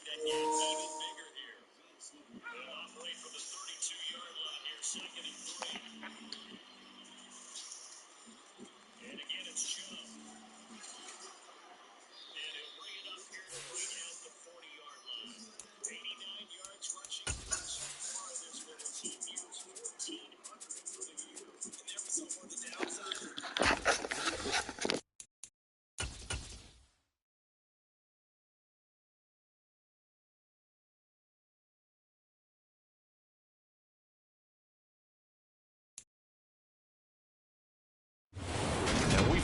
And yet even bigger here. They'll operate from the 32-yard line here, 2nd and 3. And again, it's Chubb. And he'll bring it up here to bring out the 40-yard line. 89 yards rushing so far in this one. And he used 1,400 for the year. And there was some on the downside.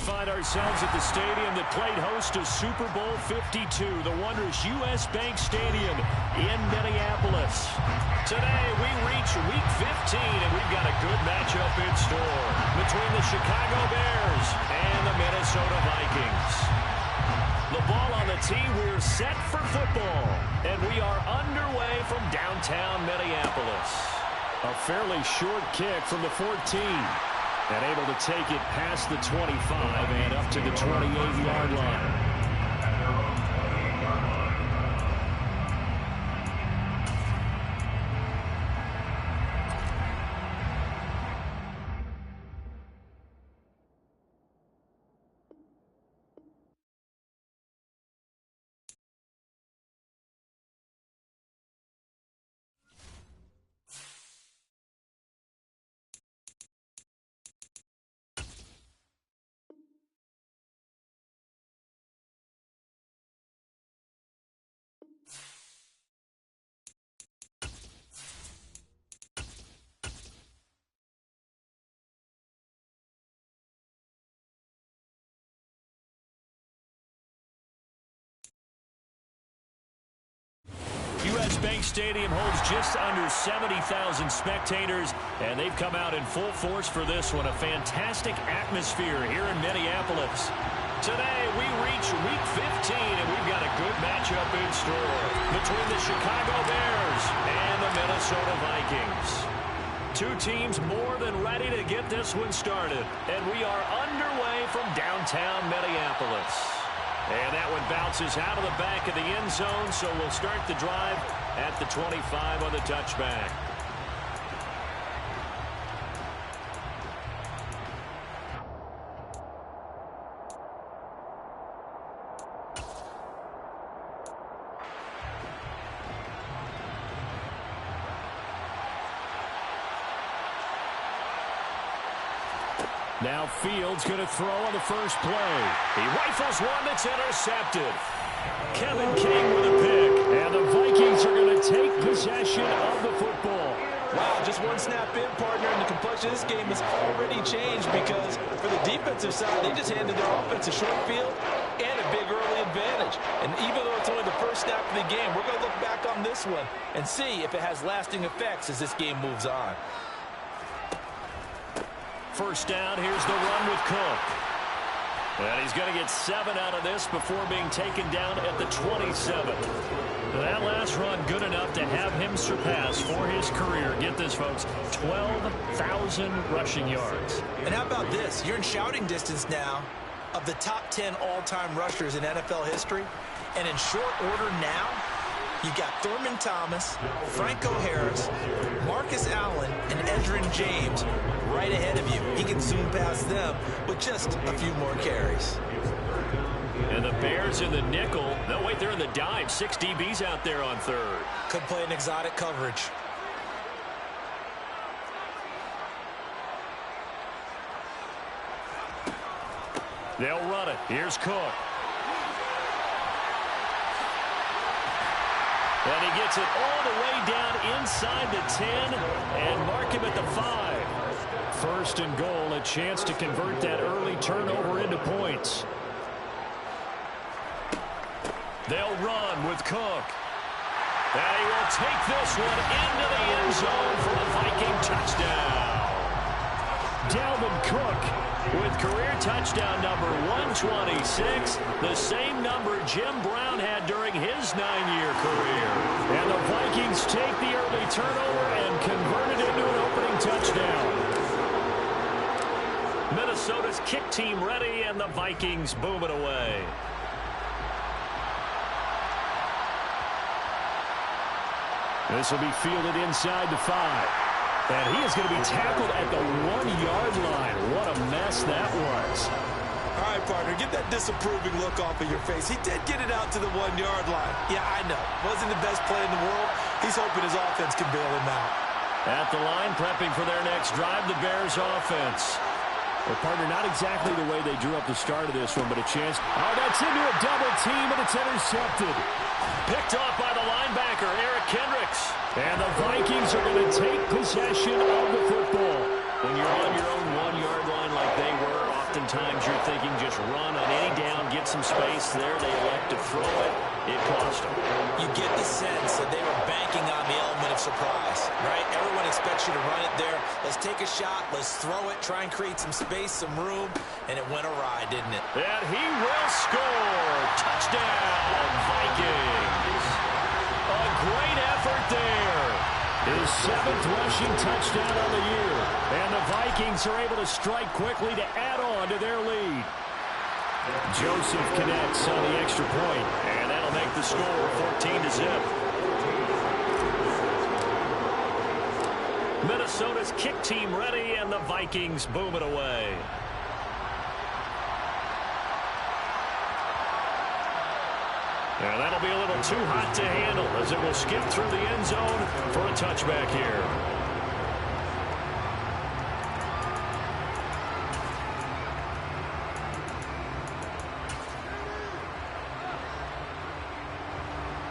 Find ourselves at the stadium that played host to Super Bowl 52, the wondrous U.S. Bank Stadium in Minneapolis. Today, we reach Week 15, and we've got a good matchup in store between the Chicago Bears and the Minnesota Vikings. The ball on the tee, we're set for football, and we are underway from downtown Minneapolis. A fairly short kick from the 14. And able to take it past the 25 and up to the 28-yard line. U.S. Bank Stadium holds just under 70,000 spectators, and they've come out in full force for this one. A fantastic atmosphere here in Minneapolis. Today, we reach Week 15, and we've got a good matchup in store between the Chicago Bears and the Minnesota Vikings. Two teams more than ready to get this one started, and we are underway from downtown Minneapolis. And that one bounces out of the back of the end zone, so we'll start the drive at the 25 on the touchback. Now Fields going to throw on the first play. He rifles one that's intercepted. Kevin King with a pick. And the Vikings are going to take possession of the football. Wow, just one snap in, partner, and the complexion of this game has already changed because for the defensive side, they just handed their offense a short field and a big early advantage. And even though it's only the first snap of the game, we're going to look back on this one and see if it has lasting effects as this game moves on. First down, here's the run with Cook. And he's going to get 7 out of this before being taken down at the 27. That last run good enough to have him surpass for his career. Get this, folks, 12,000 rushing yards. And how about this? You're in shouting distance now of the top 10 all-time rushers in NFL history. And in short order now, you've got Thurman Thomas, Franco Harris, Marcus Allen, and Edgerrin James right ahead of you. He can zoom past them with just a few more carries. And the Bears in the nickel. No, wait, they're in the dime. 6 DBs out there on third. Could play an exotic coverage. They'll run it. Here's Cook. And he gets it all the way down inside the 10 and mark him at the 5. First and goal, a chance to convert that early turnover into points. They'll run with Cook. And he will take this one into the end zone for the Viking touchdown. Dalvin Cook with career touchdown number 126, the same number Jim Brown had during his 9-year career. And the Vikings take the early turnover and convert it into an opening touchdown. Minnesota's kick team ready, and the Vikings boom it away. This will be fielded inside the 5. And he is going to be tackled at the 1-yard line. What a mess that was. All right, partner, get that disapproving look off of your face. He did get it out to the 1-yard line. Yeah, I know. Wasn't the best play in the world. He's hoping his offense can bail him out. At the line, prepping for their next drive, the Bears offense. Well, partner, not exactly the way they drew up the start of this one, but a chance. Oh, that's into a double team, and it's intercepted. Picked off by the linebacker, Eric Kendricks. And the Vikings are going to take possession of the football. When you're on your own 1-yard line like they were, oftentimes you're thinking just run on any down, get some space there. They elect to throw it. It cost them. You get the sense that they were banking on the element of surprise, right? Everyone expects you to run it there. Let's take a shot. Let's throw it. Try and create some space, some room. And it went awry, didn't it? And he will score. Touchdown, Vikings. A great effort there. His 7th rushing touchdown of the year. And the Vikings are able to strike quickly to add on to their lead. Joseph connects on the extra point, and that'll make the score 14-0. Minnesota's kick team ready, and the Vikings boom it away. And that'll be a little too hot to handle as it will skip through the end zone for a touchback here.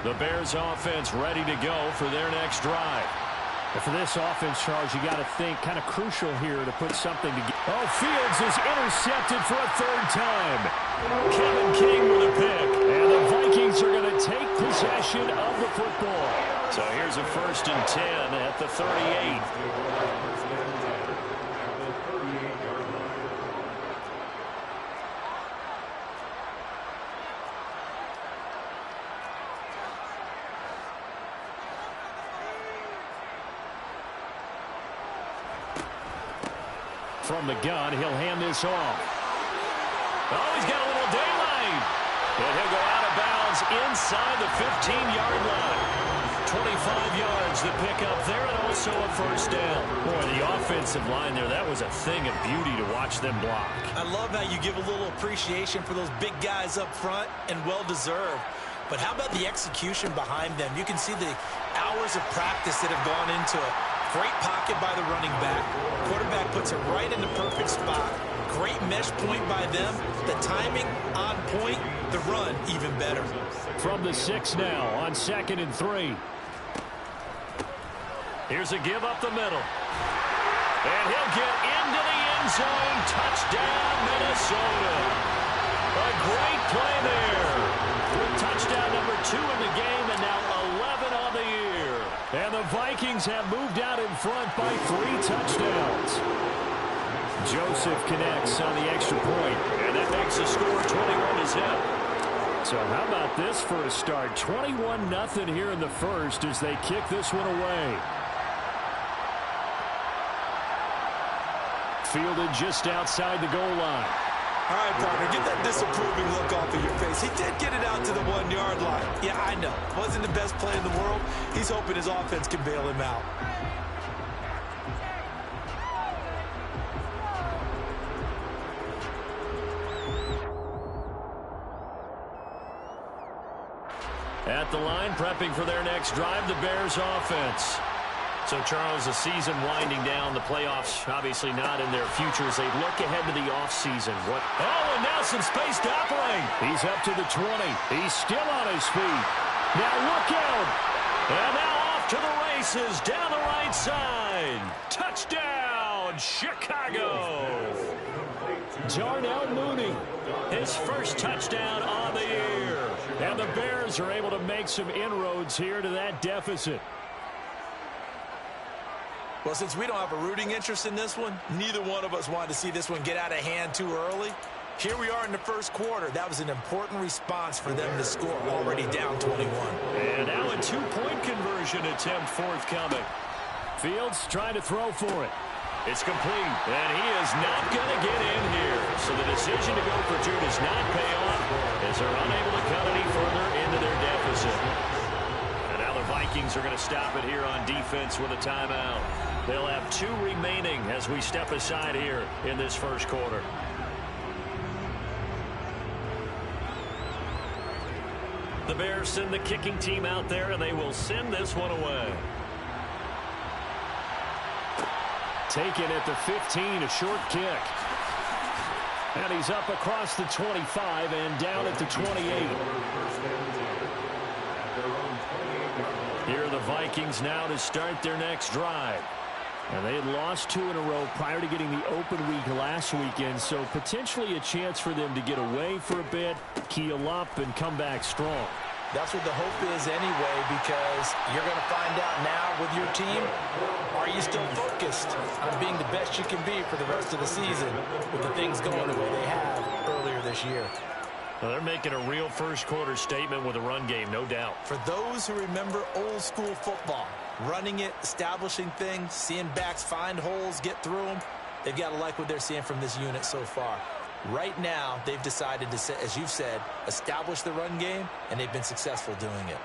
The Bears offense ready to go for their next drive. But for this offense, Charles, you got to think kind of crucial here to put something together. Oh, Fields is intercepted for a 3rd time. Kevin King with a pick. And the Vikings are going to take possession of the football. So here's a 1st and 10 at the 38. From the gun, he'll hand this off. Oh, he's got a little daylight. And he'll go out of bounds inside the 15-yard line. 25 yards the pickup there, and also a 1st down. Boy, the offensive line there, that was a thing of beauty to watch them block. I love how you give a little appreciation for those big guys up front, and well-deserved. But how about the execution behind them? You can see the hours of practice that have gone into it. Great pocket by the running back. Quarterback puts it right in the perfect spot. Great mesh point by them. The timing on point. The run even better. From the 6 now on 2nd and 3. Here's a give up the middle. And he'll get into the end zone. Touchdown, Minnesota. A great play there. With touchdown number 2 in the game, and now 11 on the year. And the Vikings have moved out in front by 3 touchdowns. Joseph connects on the extra point, and that makes the score 21-0. So how about this for a start? 21-0 here in the 1st as they kick this one away. Fielded just outside the goal line. All right, partner, get that disapproving look off of your face. He did get it out to the 1-yard line. Yeah, I know. Wasn't the best play in the world. He's hoping his offense can bail him out. At the line, prepping for their next drive, the Bears offense. So, Charles, the season winding down, the playoffs obviously not in their future as they look ahead to the offseason. Oh, and now some space to operate. He's up to the 20. He's still on his feet. Now look out. And now off to the races down the right side. Touchdown, Chicago. Darnell Mooney, his 1st touchdown on the year. And the Bears are able to make some inroads here to that deficit. Well, since we don't have a rooting interest in this one, neither one of us wanted to see this one get out of hand too early. Here we are in the 1st quarter. That was an important response for them to score, already down 21. And now a 2-point conversion attempt forthcoming. Fields trying to throw for it. It's complete, and he is not going to get in here. So the decision to go for 2 does not pay off as they're unable to cut any further into their deficit. And now the Vikings Vikings are going to stop it here on defense with a timeout. They'll have 2 remaining as we step aside here in this first quarter. The Bears send the kicking team out there, and they will send this one away. Taken at the 15, a short kick. And he's up across the 25 and down at the 28. Here are the Vikings now to start their next drive. And they had lost 2 in a row prior to getting the open week last weekend, so potentially a chance for them to get away for a bit, keel up, and come back strong. That's what the hope is anyway, because you're going to find out now with your team, are you still focused on being the best you can be for the rest of the season with the things going the way they have earlier this year? Well, they're making a real first quarter statement with a run game, no doubt. For those who remember old school football, running it, establishing things, seeing backs find holes, get through them, they've got to like what they're seeing from this unit so far. Right now, they've decided to, as you've said, establish the run game, and they've been successful doing it.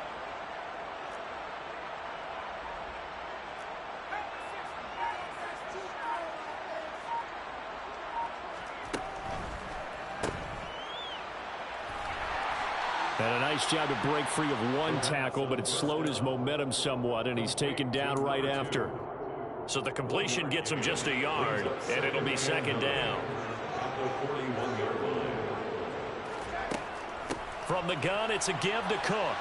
And a nice job to break free of 1 tackle, but it slowed his momentum somewhat, and he's taken down right after. So the completion gets him just a yard, and it'll be second down. From the gun, it's a give to Cook.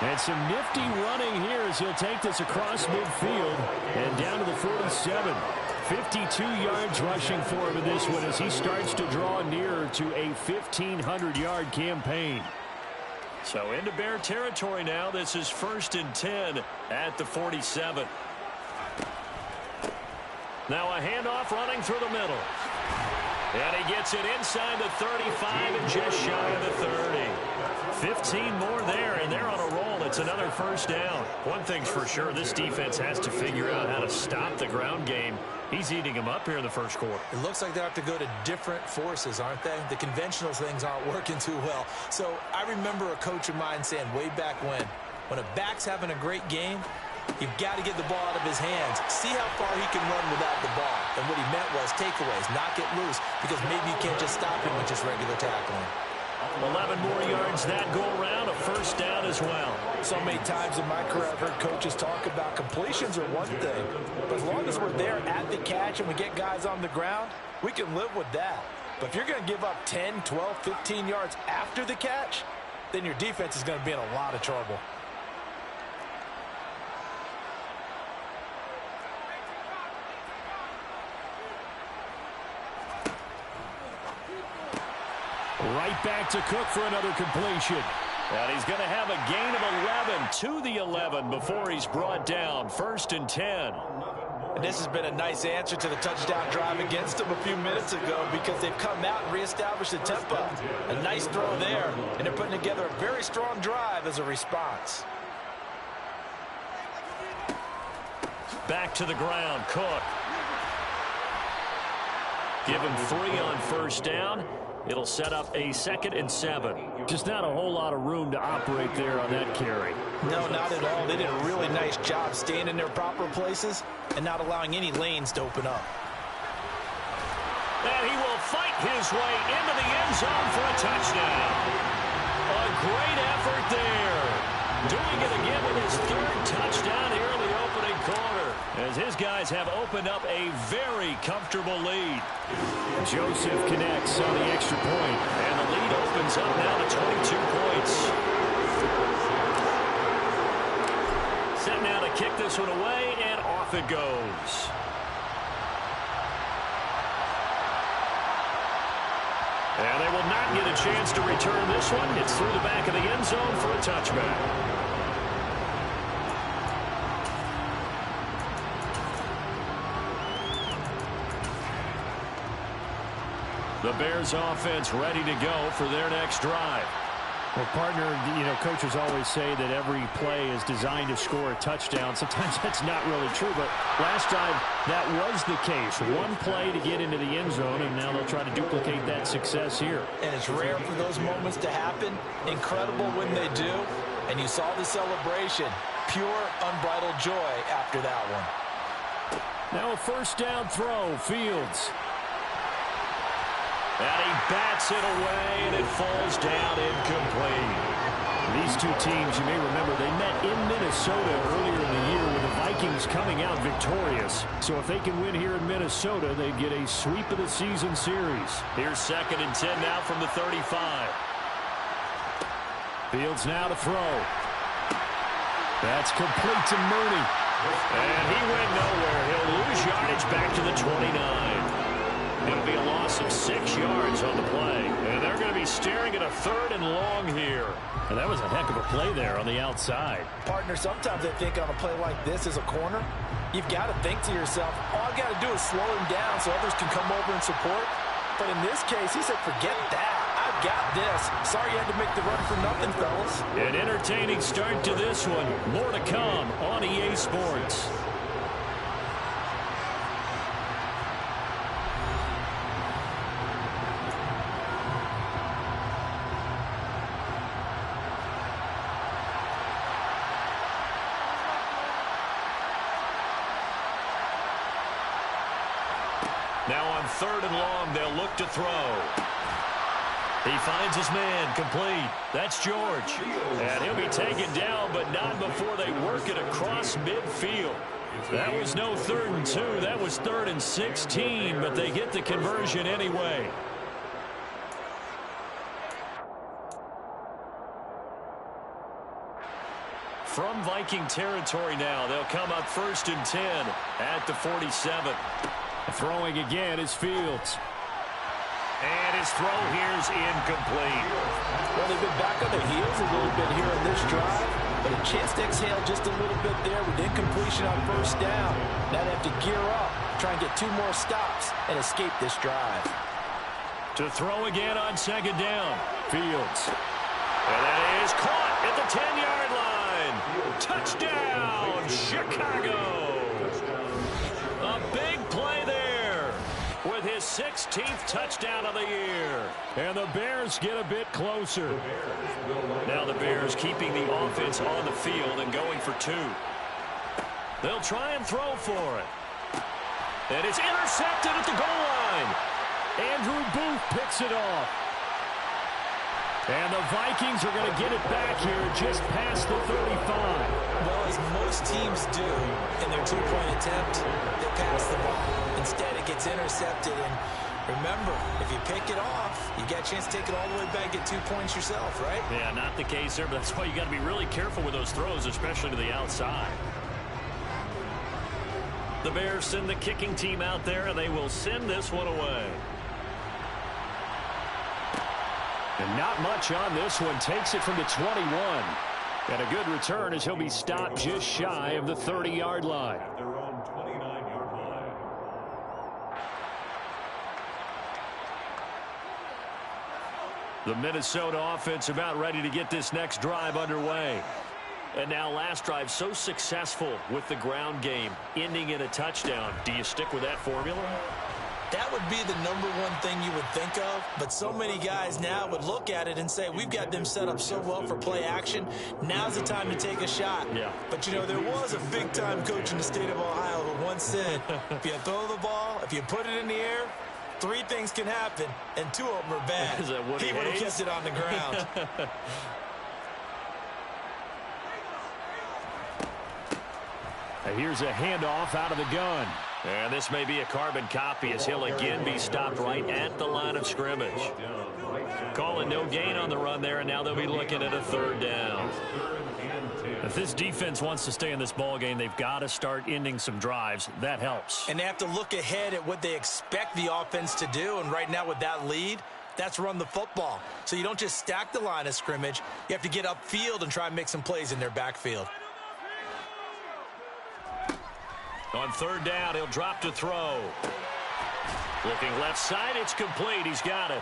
And some nifty running here as he'll take this across midfield and down to the 47. 52 yards rushing for him in this one as he starts to draw nearer to a 1,500-yard campaign. So into Bear territory now. This is 1st and 10 at the 47. Now a handoff running through the middle. And he gets it inside the 35 and just shy of the 30. 15 more there, and they're on a roll. It's another first down. One thing's for sure, this defense has to figure out how to stop the ground game. He's eating them up here in the first quarter. It looks like they have to go to different forces, aren't they? The conventional things aren't working too well. So I remember a coach of mine saying way back when a back's having a great game, you've got to get the ball out of his hands. See how far he can run without the ball. And what he meant was takeaways, knock it loose, because maybe you can't just stop him with just regular tackling. 11 more yards that go around, a first down as well. So many times in my career I've heard coaches talk about completions are one thing, but as long as we're there at the catch and we get guys on the ground, we can live with that. But if you're going to give up 10, 12, 15 yards after the catch, then your defense is going to be in a lot of trouble. Right back to Cook for another completion. And he's going to have a gain of 11 to the 11 before he's brought down. 1st and 10. And this has been a nice answer to the touchdown drive against them a few minutes ago because they've come out and reestablished the tempo. A nice throw there, and they're putting together a very strong drive as a response. Back to the ground, Cook. Give him 3 on first down. It'll set up a 2nd and 7. Just not a whole lot of room to operate there on that carry. No, not at all. They did a really nice job staying in their proper places and not allowing any lanes to open up. And he will fight his way into the end zone for a touchdown. A great effort there. Doing it again with his 3rd touchdown here in the opening quarter, as his guys have opened up a very comfortable lead. Joseph connects on the extra point, and the lead opens up now to 22 points. Set now to kick this one away, and off it goes. And they will not get a chance to return this one. It's through the back of the end zone for a touchback. The Bears offense ready to go for their next drive. Well, partner, coaches always say that every play is designed to score a touchdown. Sometimes that's not really true, but last drive that was the case. One play to get into the end zone, and now they'll try to duplicate that success here. And it's rare for those moments to happen. Incredible when they do. And you saw the celebration. Pure, unbridled joy after that one. Now a first down throw, Fields. And he bats it away, and it falls down incomplete. These two teams, you may remember, they met in Minnesota earlier in the year with the Vikings coming out victorious. So if they can win here in Minnesota, they get a sweep of the season series. Here's 2nd and 10 now from the 35. Fields now to throw. That's complete to Mooney. And he went nowhere. He'll lose yardage back to the 29. It'll be a loss of 6 yards on the play. And they're going to be staring at a 3rd and long here. And that was a heck of a play there on the outside. Partner, sometimes I think on a play like this as a corner, you've got to think to yourself, all I've got to do is slow him down so others can come over and support. But in this case, he said, forget that. I've got this. Sorry you had to make the run for nothing, fellas. An entertaining start to this one. More to come on EA Sports. Now on 3rd and long, they'll look to throw. He finds his man, complete. That's George. And he'll be taken down, but not before they work it across midfield. That was no 3rd and 2. That was 3rd and 16, but they get the conversion anyway. From Viking territory now, they'll come up 1st and 10 at the 47. Throwing again is Fields. And his throw here's incomplete. Well, they've been back on their heels a little bit here in this drive, but a chance to exhale just a little bit there with incompletion on 1st down. Now they have to gear up, try and get 2 more stops, and escape this drive. To throw again on 2nd down. Fields. And that is caught at the 10-yard line. Touchdown, Chicago. A big play there with his 16th touchdown of the year. And the Bears get a bit closer. Now the Bears keeping the offense on the field and going for 2. They'll try and throw for it. And it's intercepted at the goal line. Andrew Booth picks it off. And the Vikings are going to get it back here just past the 35. Well, as most teams do in their 2-point attempt, they pass the ball. Instead, it gets intercepted. And remember, if you pick it off, you get a chance to take it all the way back, get 2 points yourself, right? Yeah, not the case there, but that's why you got to be really careful with those throws, especially to the outside. The Bears send the kicking team out there, and they will send this one away. And not much on this one. Takes it from the 21. And a good return as he'll be stopped just shy of the 30-yard line. Their own 29-yard line. The Minnesota offense about ready to get this next drive underway. And now last drive so successful with the ground game, ending in a touchdown. Do you stick with that formula? That would be the #1 thing you would think of, but so many guys now would look at it and say, we've got them set up so well for play action. Now's the time to take a shot. Yeah. But, you know, there was a big-time coach in the state of Ohio who once said, if you throw the ball, if you put it in the air, 3 things can happen, and 2 of them are bad. Is that Woody He would have Hayes? kept it on the ground. Here's a handoff out of the gun. And this may be a carbon copy as he'll again be stopped right at the line of scrimmage. Calling no gain on the run there, and now they'll be looking at a 3rd down. If this defense wants to stay in this ball game, they've got to start ending some drives. That helps. And they have to look ahead at what they expect the offense to do, and right now with that lead, that's run the football. So you don't just stack the line of scrimmage. You have to get upfield and try and make some plays in their backfield. On 3rd down, he'll drop to throw. Looking left side, it's complete. He's got it.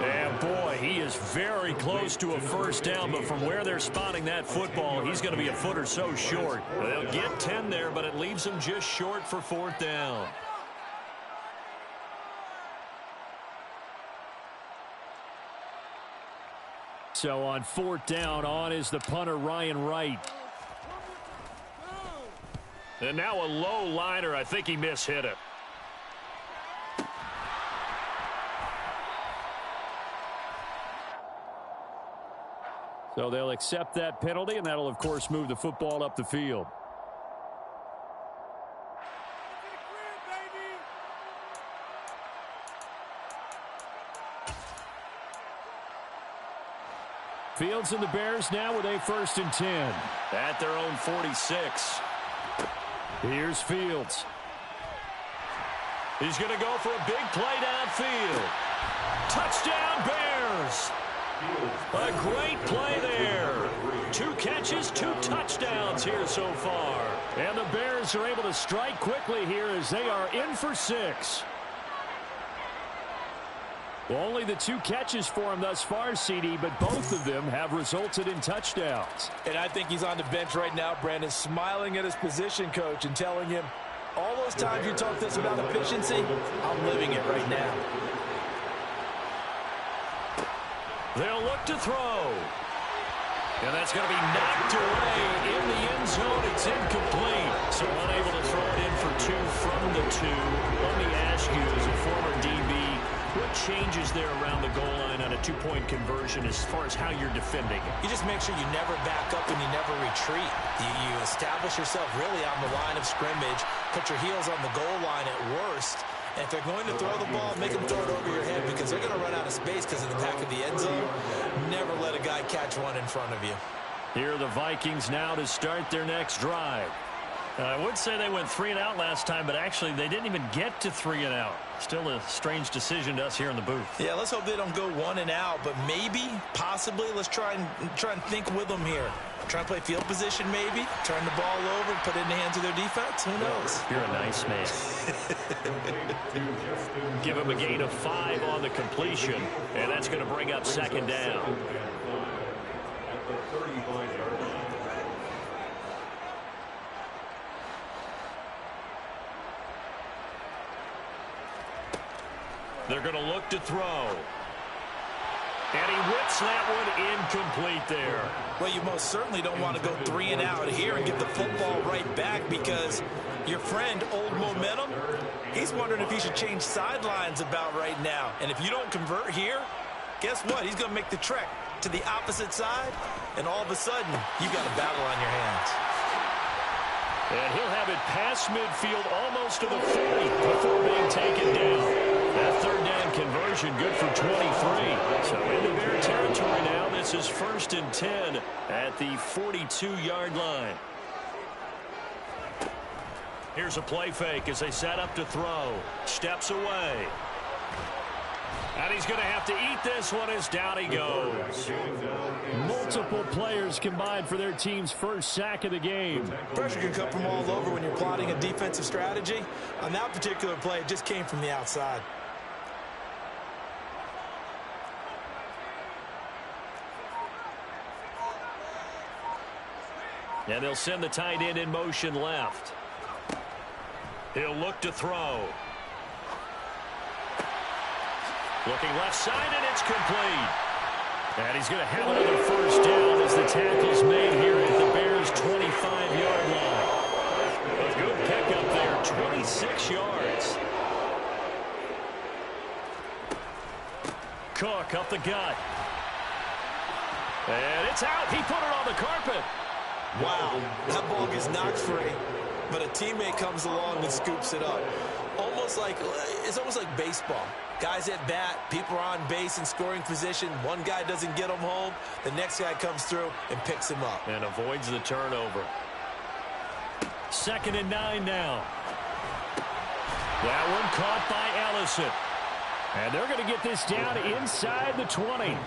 And boy, he is very close to a 1st down, but from where they're spotting that football, he's going to be a foot or so short. They'll get 10 there, but it leaves him just short for 4th down. So on 4th down, on is the punter, Ryan Wright. And now a low liner. I think he mishit it. So they'll accept that penalty, and that'll, of course, move the football up the field. Fields and the Bears now with a 1st and 10. At their own 46. Here's Fields. He's going to go for a big play downfield. Touchdown, Bears. A great play there. 2 catches, 2 touchdowns here so far. And the Bears are able to strike quickly here as they are in for 6. Only the 2 catches for him thus far, CD, but both of them have resulted in touchdowns. And I think he's on the bench right now, Brandon, smiling at his position coach and telling him, all those times you talk to us about efficiency, I'm living it right now. They'll look to throw. And that's going to be knocked away in the end zone. It's incomplete. So unable to throw it in for 2 from the 2. Let me ask you, as a former DB, what changes there around the goal line on a 2-point conversion as far as how you're defending it? You just make sure you never back up and you never retreat. You establish yourself really on the line of scrimmage, put your heels on the goal line at worst. And if they're going to throw the ball, make them throw it over your head because they're going to run out of space because of the back of the end zone. Never let a guy catch one in front of you. Here are the Vikings now to start their next drive. I would say they went 3 and out last time, but actually they didn't even get to 3 and out. Still a strange decision to us here in the booth. Yeah, let's hope they don't go 1 and out, but maybe, possibly, let's try and think with them here. Try and play field position maybe, turn the ball over, put it in the hands of their defense. Who knows? You're a nice man. Give him a gain of 5 on the completion, and that's going to bring up 2nd down. They're going to look to throw. And he whips that one incomplete there. Well, you most certainly don't want to go 3 and out here and get the football right back because your friend, Old Momentum, he's wondering if he should change sidelines about right now. And if you don't convert here, guess what? He's going to make the trek to the opposite side, and all of a sudden, you've got a battle on your hands. And he'll have it past midfield almost to the 40 before being taken down. That 3rd down conversion good for 23. So into their territory now. This is 1st and 10 at the 42-yard line. Here's a play fake as they set up to throw. Steps away. And he's going to have to eat this one as down he goes. Multiple players combined for their team's 1st sack of the game. Pressure can come from all over when you're plotting a defensive strategy. On that particular play, it just came from the outside. And they'll send the tight end in motion left. He'll look to throw. Looking left side, and it's complete. And he's going to have another 1st down as the tackle's made here at the Bears' 25-yard line. A good pickup there, 26 yards. Cook up the gut. And it's out. He put it on the carpet. Wow, that ball gets knocked free, but a teammate comes along and scoops it up. It's almost like baseball. Guys at bat, people are on base in scoring position. One guy doesn't get him home. The next guy comes through and picks him up. And avoids the turnover. 2nd and 9 now. That one caught by Ellison. And they're going to get this down inside the 20.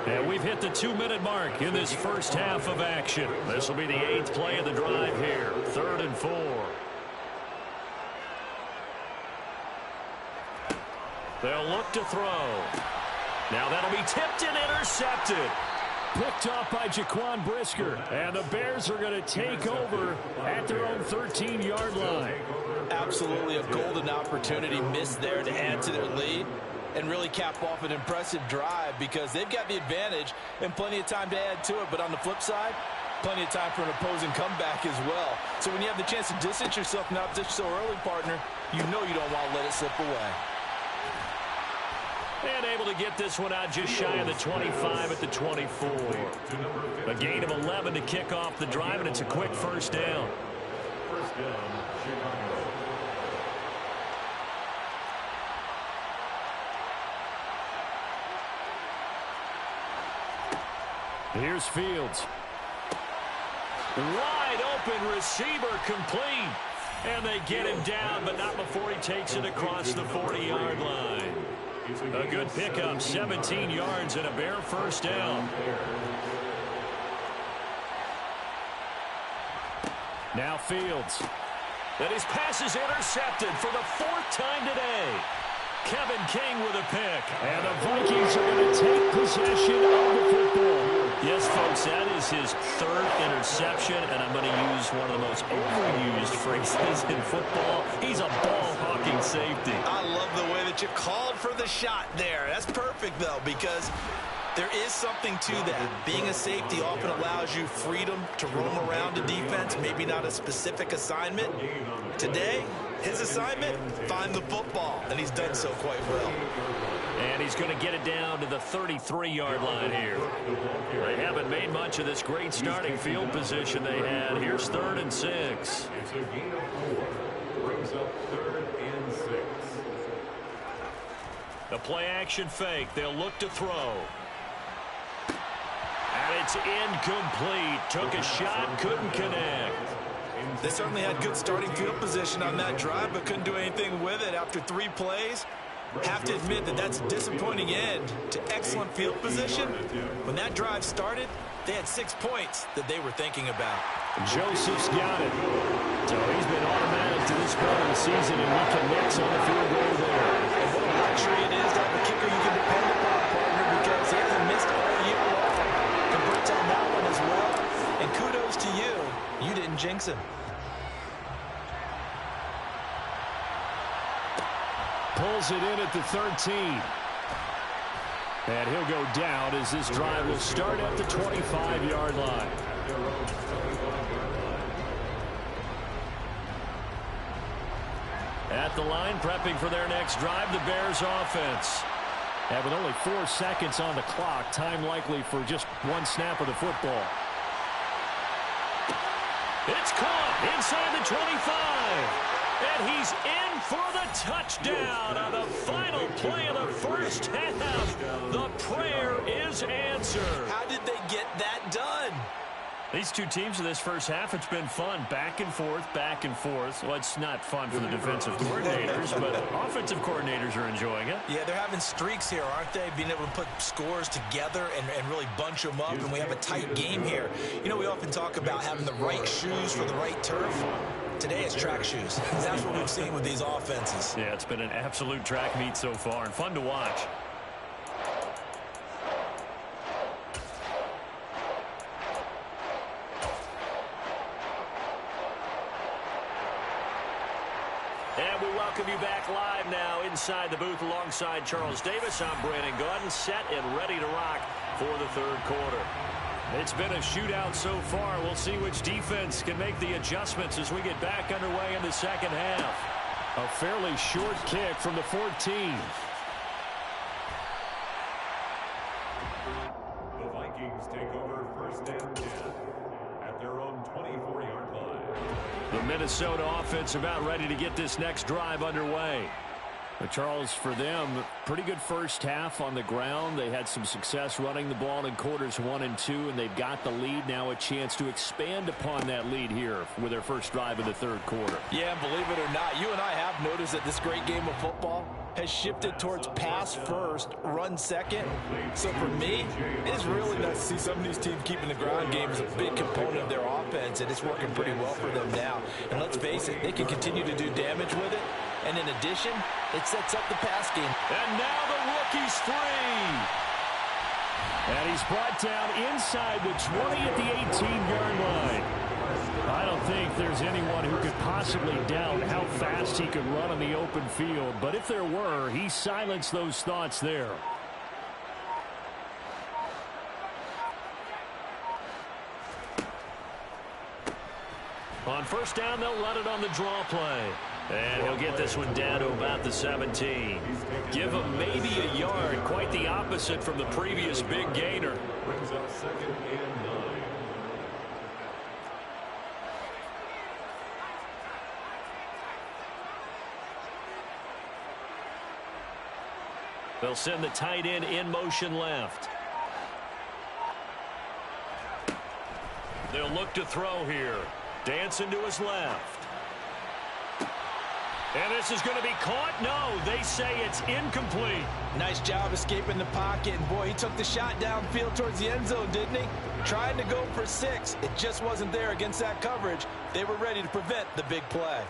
And we've hit the 2-minute mark in this 1st half of action. This will be the 8th play of the drive here. 3rd and 4. They'll look to throw. Now that'll be tipped and intercepted. Picked off by Jaquan Brisker. And the Bears are going to take over at their own 13-yard line. Absolutely a golden opportunity missed there to add to their lead. and really cap off an impressive drive because they've got the advantage and plenty of time to add to it. But on the flip side, plenty of time for an opposing comeback as well. So when you have the chance to distance yourself from the opposition so early, partner, you know you don't want to let it slip away. And able to get this one out just shy of the 25 at the 24. A gain of 11 to kick off the drive, and it's a quick first down. First down, Chicago. Here's Fields. Wide open receiver complete. And they get him down, but not before he takes it across the 40-yard line. A good pickup, 17 yards and a Bear first down. Now Fields. And his pass is intercepted for the 4th time today. Kevin King with a pick. And the Vikings are going to take possession of the football. Yes, folks, that is his 3rd interception, and I'm going to use one of the most overused phrases in football. He's a ball-hawking safety. I love the way that you called for the shot there. That's perfect, though, because there is something to that. Being a safety often allows you freedom to roam around a defense, maybe not a specific assignment. Today, his assignment, find the football, and he's done so quite well. And he's going to get it down to the 33-yard line here. They haven't made much of this great starting field position they had. Here's 3rd and 6. It's a gain of 4. Brings up 3rd and 6. The play-action fake. They'll look to throw. And it's incomplete. Took a shot, couldn't connect. They certainly had good starting field position on that drive, but couldn't do anything with it after 3 plays. Have to admit that that's a disappointing end to excellent field position. When that drive started, they had 6 points that they were thinking about. Joseph's got it. So he's been automatic to this part of the season, and he connects on the field goal there. And what a luxury it is to have a kicker you can depend upon, partner, because he hasn't missed all year long. Converts on that one as well. And kudos to you. You didn't jinx him. Pulls it in at the 13. And he'll go down as this drive will start at the 25-yard line. At the line, prepping for their next drive, the Bears offense. And with only 4 seconds on the clock, time likely for just 1 snap of the football. It's caught inside the 25. And he's in for the touchdown on the final play of the first half. The prayer is answered. How did they get that done? These two teams in this first half, it's been fun. Back and forth, back and forth. Well, it's not fun for the defensive coordinators, but offensive coordinators are enjoying it. Yeah, they're having streaks here, aren't they? Being able to put scores together and really bunch them up, and we have a tight game here. You know, we often talk about having the right shoes for the right turf. Today it's track shoes. That's what we've seen with these offenses. Yeah, it's been an absolute track meet so far and fun to watch. And we welcome you back live now inside the booth alongside Charles Davis. I'm Brandon Gaudin, set and ready to rock for the 3rd quarter. It's been a shootout so far. We'll see which defense can make the adjustments as we get back underway in the second half. A fairly short kick from the 14. The Vikings take over 1st and 10 at their own 24-yard line. The Minnesota offense about ready to get this next drive underway. But Charles, for them, pretty good first half on the ground. They had some success running the ball in quarters 1 and 2, and they've got the lead. Now a chance to expand upon that lead here with their first drive in the 3rd quarter. Yeah, believe it or not, you and I have noticed that this great game of football has shifted towards pass first, run second. So for me, it's really nice to see some of these teams keeping the ground game as a big component of their offense, and it's working pretty well for them now. And let's face it, they can continue to do damage with it. And in addition, it sets up the pass game. And now the rookie's free. And he's brought down inside the 20 at the 18-yard line. I don't think there's anyone who could possibly doubt how fast he could run on the open field. But if there were, he silenced those thoughts there. On first down, they'll run it on the draw play. And he'll get this one down to about the 17. Give him maybe a yard. Quite the opposite from the previous big gainer. Brings up 2nd and 9. They'll send the tight end in motion left. They'll look to throw here. Dancing to his left. And this is going to be caught. No, they say it's incomplete. Nice job escaping the pocket. And, boy, he took the shot downfield towards the end zone, didn't he? Trying to go for 6. It just wasn't there against that coverage. They were ready to prevent the big play.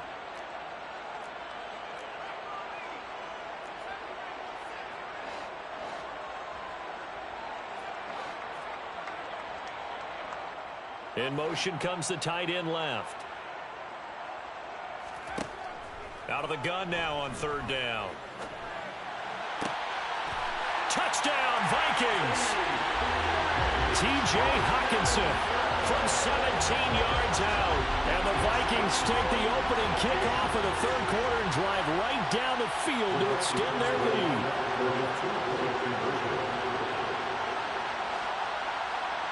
In motion comes the tight end left. Out of the gun now on third down. Touchdown, Vikings! T.J. Hockenson from 17 yards out. And the Vikings take the opening kickoff of the third quarter and drive right down the field to extend their lead.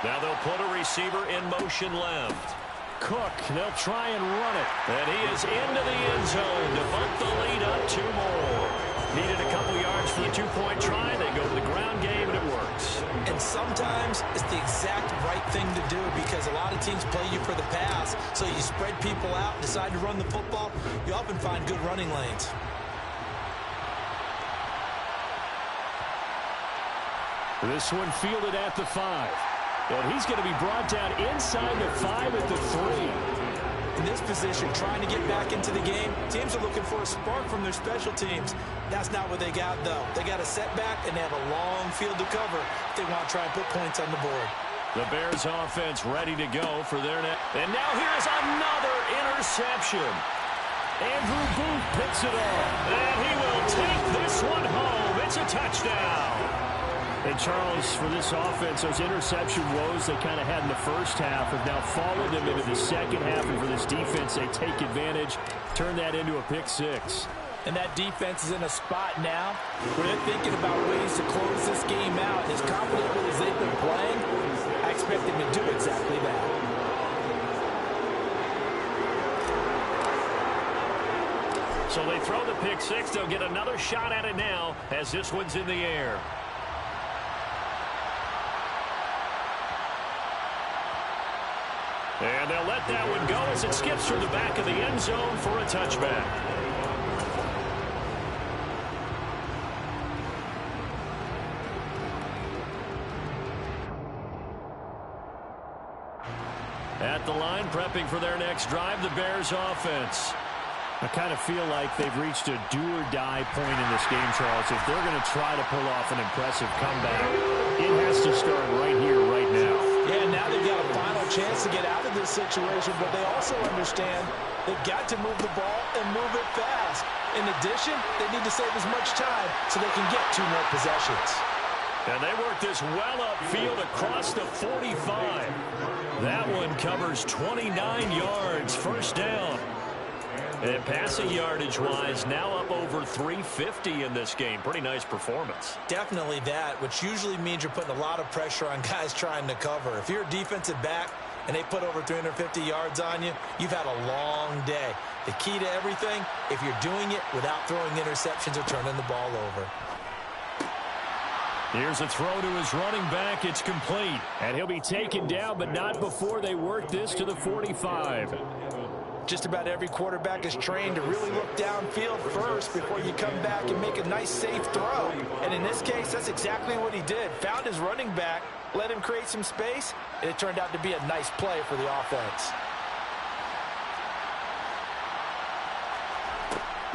Now they'll put a receiver in motion left. Cook, they'll try and run it. And he is into the end zone to bump the lead up 2 more. Needed a couple yards for the 2-point try. They go to the ground game, and it works. And sometimes it's the exact right thing to do because a lot of teams play you for the pass. So you spread people out, decide to run the football. You often find good running lanes. This one fielded at the 5. And he's going to be brought down inside the 5 at the 3. In this position, trying to get back into the game, teams are looking for a spark from their special teams. That's not what they got, though. They got a setback, and they have a long field to cover if they want to try and put points on the board. The Bears offense ready to go for their net. And now here's another interception. Andrew Booth picks it up. And he will take this one home. It's a touchdown. And, Charles, for this offense, those interception woes they kind of had in the first half have now followed them into the second half. And for this defense, they take advantage, turn that into a pick 6. And that defense is in a spot now where they're thinking about ways to close this game out. As confidently as they've been playing, I expect them to do exactly that. So they throw the pick 6. They'll get another shot at it now as this one's in the air. And they'll let that one go as it skips through the back of the end zone for a touchback. At the line, prepping for their next drive, the Bears offense. I kind of feel like they've reached a do-or-die point in this game, Charles. If they're going to try to pull off an impressive comeback, it has to start right here, right now. Yeah, now they've got a final chance to get out of this situation, but they also understand they've got to move the ball and move it fast. In addition, they need to save as much time so they can get 2 more possessions. And they work this well upfield across the 45. That one covers 29 yards, first down. And passing yardage-wise, now up over 350 in this game. Pretty nice performance. Definitely that, which usually means you're putting a lot of pressure on guys trying to cover. If you're a defensive back and they put over 350 yards on you, you've had a long day. The key to everything, if you're doing it without throwing interceptions or turning the ball over. Here's a throw to his running back. It's complete. And he'll be taken down, but not before they work this to the 45. Just about every quarterback is trained to really look downfield first before you come back and make a nice, safe throw. And in this case, that's exactly what he did. Found his running back, let him create some space, and it turned out to be a nice play for the offense.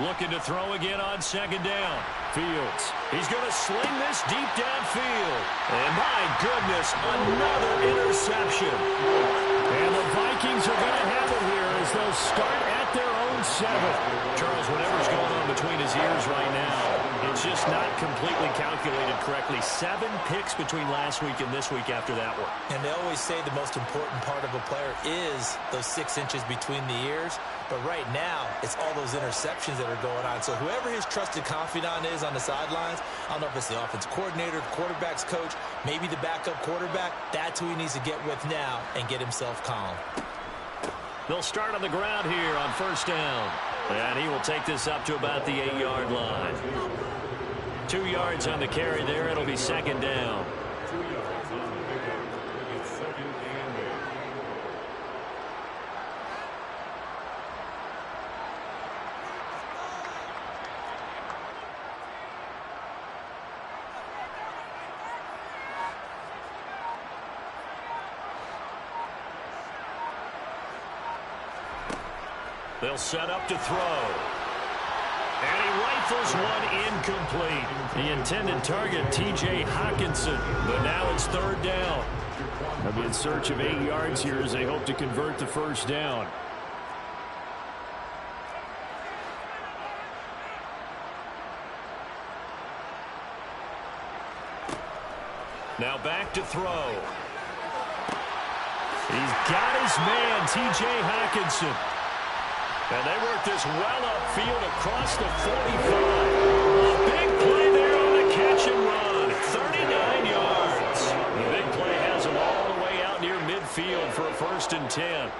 Looking to throw again on second down. Fields. He's going to sling this deep downfield. And my goodness, another interception. And the Vikings are going to have it here as they'll start at their own 7. Charles, whatever's going on between his ears right now, it's just not completely calculated correctly. 7 picks between last week and this week after that one. And they always say the most important part of a player is those 6 inches between the ears. But right now, it's all those interceptions that are going on. So whoever his trusted confidant is on the sidelines, I don't know if it's the offense coordinator, the quarterback's coach, maybe the backup quarterback, that's who he needs to get with now and get himself calm. They'll start on the ground here on first down. And he will take this up to about the 8-yard line. 2 yards on the carry there. It'll be second down. They'll set up to throw. And he rifles one incomplete. The intended target, T.J. Hawkinson. But now it's third down. They'll be in search of 8 yards here as they hope to convert the first down. Now back to throw. He's got his man, T.J. Hawkinson. And they work this well upfield across the 45. A big play there on the catch and run. 39 yards. The big play has him all the way out near midfield for a 1st and 10.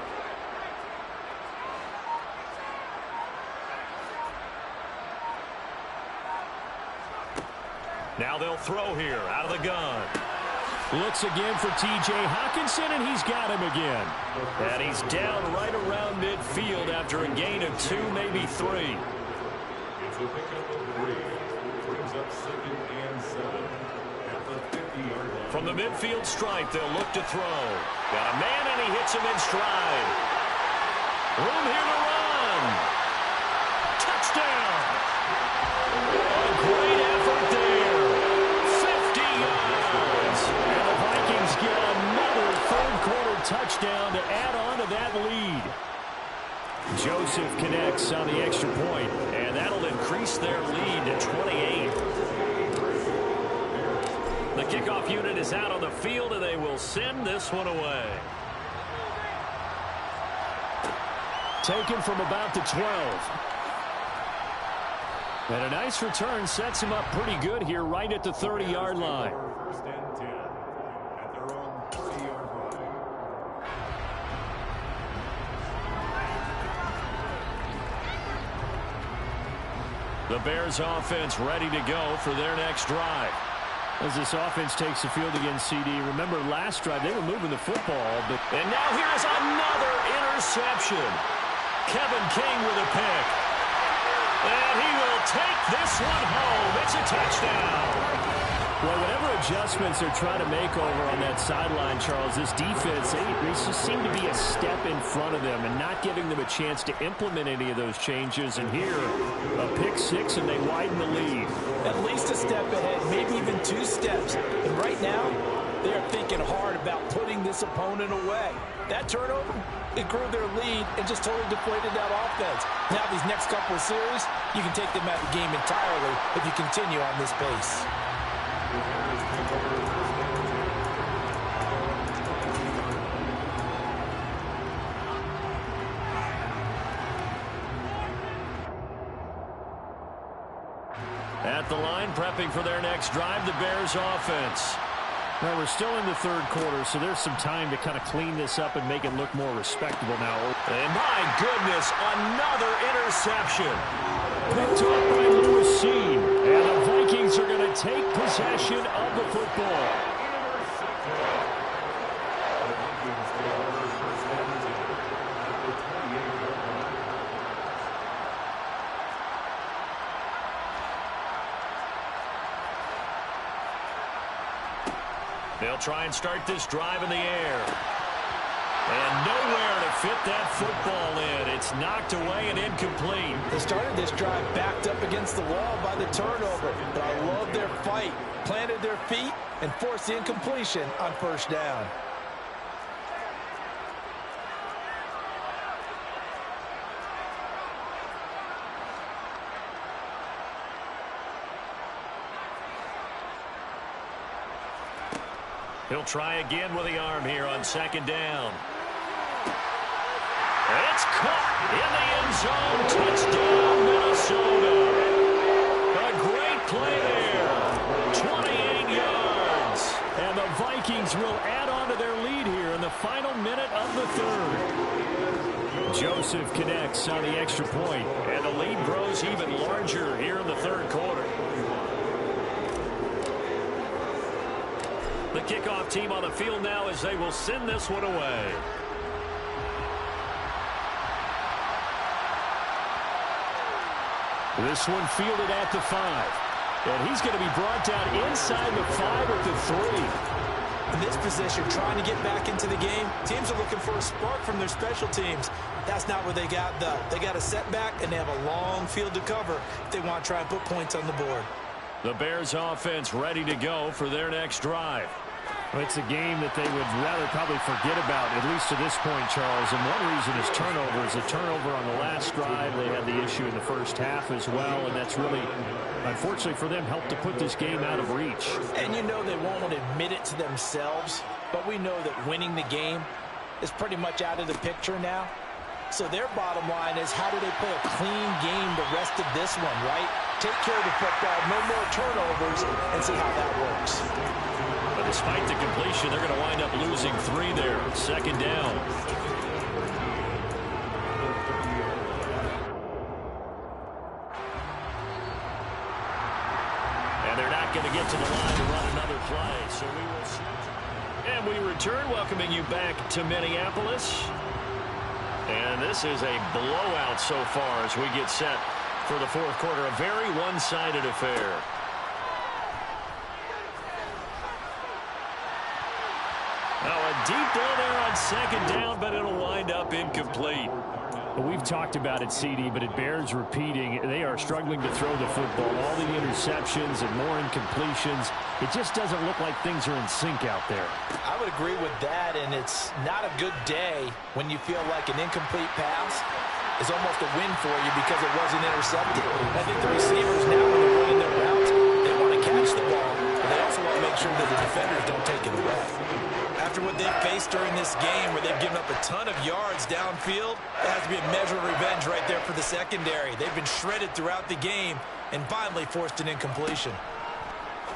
Now they'll throw here out of the gun. Looks again for T.J. Hawkinson, and he's got him again. And he's down right around midfield after a gain of 2, maybe 3. It's a pickup of 3. Brings up 2nd and 7 at the 50-yard line. From the midfield stripe, they'll look to throw. Got a man, and he hits him in stride. Room here to run. Touchdown. A great effort there. 50 yards. And the Vikings get another third-quarter touchdown to add on to that lead. Joseph connects on the extra point, and that'll increase their lead to 28. The kickoff unit is out on the field, and they will send this one away. Taken from about the 12. And a nice return sets him up pretty good here right at the 30-yard line. 1st and 10 at their own 30-yard line. The Bears offense ready to go for their next drive. As this offense takes the field against CD, remember last drive they were moving the football. And now here's another interception. Kevin King with a pick. And he will take this one home. It's a touchdown. Well, whatever adjustments they're trying to make over on that sideline, Charles, this defense, they just seem to be a step in front of them and not giving them a chance to implement any of those changes. And here, a pick 6, and they widen the lead. At least a step ahead, maybe even 2 steps. And right now, they are thinking hard about putting this opponent away. That turnover, it grew their lead and just totally deflated that offense. Now these next couple of series, you can take them out of the game entirely if you continue on this pace. At the line, prepping for their next drive, the Bears offense. Well, we're still in the third quarter, so there's some time to kind of clean this up and make it look more respectable now. And my goodness, another interception. Picked up by Lewis Seen. And the Vikings are going to take possession of the football. They'll try and start this drive in the air. And nowhere to fit that football in. It's knocked away and incomplete. They started this drive backed up against the wall by the turnover. But I love their fight. Planted their feet and forced the incompletion on 1st down. He'll try again with the arm here on second down. It's caught in the end zone. Touchdown, Minnesota. A great play there. 28 yards. And the Vikings will add on to their lead here in the final minute of the third. Joseph connects on the extra point. And the lead grows even larger here in the third quarter. The kickoff team on the field now as they will send this one away. This one fielded at the 5. And he's going to be brought down inside the 5 at the 3. In this position, trying to get back into the game, teams are looking for a spark from their special teams. That's not what they got, though. They got a setback, and they have a long field to cover if they want to try and put points on the board. The Bears offense ready to go for their next drive. Well, it's a game that they would rather probably forget about, at least to this point, Charles. And one reason is turnovers. A turnover on the last drive. They had the issue in the first half as well, and that's really, unfortunately for them, helped to put this game out of reach. And you know they won't admit it to themselves, but we know that winning the game is pretty much out of the picture now. So their bottom line is, how do they play a clean game the rest of this one, right? Take care of the football, no more turnovers, and see how that works. But despite the completion, they're going to wind up losing 3 there. Second down. And they're not going to get to the line to run another play. So we will see. And we return, welcoming you back to Minneapolis. And this is a blowout so far as we get set for the fourth quarter. A very one-sided affair. Now a deep ball there on second down, but it'll wind up incomplete. Well, we've talked about it, CD, but it bears repeating. They are struggling to throw the football. All the interceptions and more incompletions. It just doesn't look like things are in sync out there. I would agree with that, and it's not a good day when you feel like an incomplete pass is almost a win for you because it wasn't intercepted. I think the receivers now, when they're running their routes, they want to catch the ball, but they also want to make sure that the defenders don't take it away. After what they've faced during this game where they've given up a ton of yards downfield, it has to be a measure of revenge right there for the secondary. They've been shredded throughout the game and finally forced an incompletion.